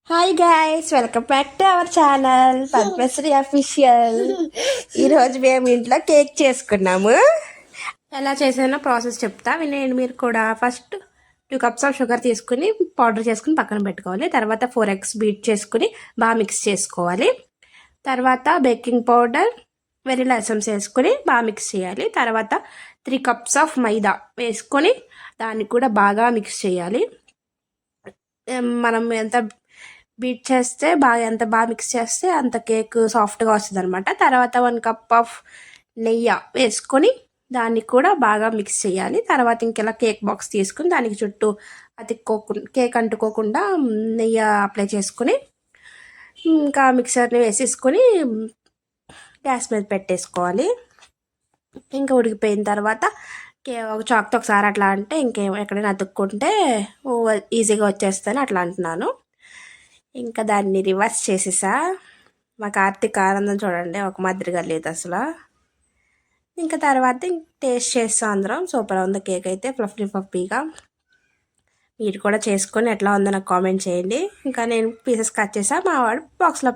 Hi guys, welcome back to our channel Padmashri official. ఈరోజు మేము ఇంట్లో కేక్ చేసుకున్నాము. ఎలా చేసానో ప్రాసెస్ చెప్తా వినండి మీరు కూడా. ఫస్ట్ 2 cups ఆఫ్ షుగర్ తీసుకుని పౌడర్ చేసుకుని పక్కన పెట్టుకోవాలి. తర్వాత 4 eggs బీట్ చేసుకుని బాగా మిక్స్ చేసుకోవాలి. తర్వాత బేకింగ్ పౌడర్, వెనిలా ఎసెన్స్ వేసుకొని బాగా మిక్స్ చేయాలి. తర్వాత 3 cups ఆఫ్ మైదా వేసుకొని దాన్ని కూడా బాగా మిక్స్ చేయాలి. మనం ఎంత బీట్ చేస్తే ఎంత బాగా మిక్స్ చేస్తే అంత కేక్ సాఫ్ట్గా వస్తుంది అనమాట. తర్వాత 1 cup ఆఫ్ నెయ్యి వేసుకొని దాన్ని కూడా బాగా మిక్స్ చేయాలి. తర్వాత ఇంకెలా కేక్ బాక్స్ తీసుకుని దానికి చుట్టూ కేక్ అంటుకోకుండా నెయ్యి అప్లై చేసుకుని ఇంకా మిక్సర్ని వేసేసుకొని గ్యాస్ మీద పెట్టేసుకోవాలి. ఇంకా ఉడికిపోయిన తర్వాత ఒక చాక్తో ఒకసారి అట్లా అంటే ఎక్కడైనా అతుక్కుంటే ఈజీగా వచ్చేస్తాను అట్లా అంటున్నాను. ఇంకా దాన్ని రివర్స్ చేసేసా. మా కార్తీక్ ఆనందం చూడండి, ఒక మాదిరిగా లేదు అసలు. ఇంకా తర్వాత టేస్ట్ చేస్తాం అందరం. సూపర్ ఉంది కేక్ అయితే, ఫ్లఫీగా. మీరు కూడా చేసుకొని ఎట్లా ఉందో నాకు కామెంట్ చేయండి. ఇంకా నేను పీసెస్ కట్ చేసా, మా వాడు బాక్స్లో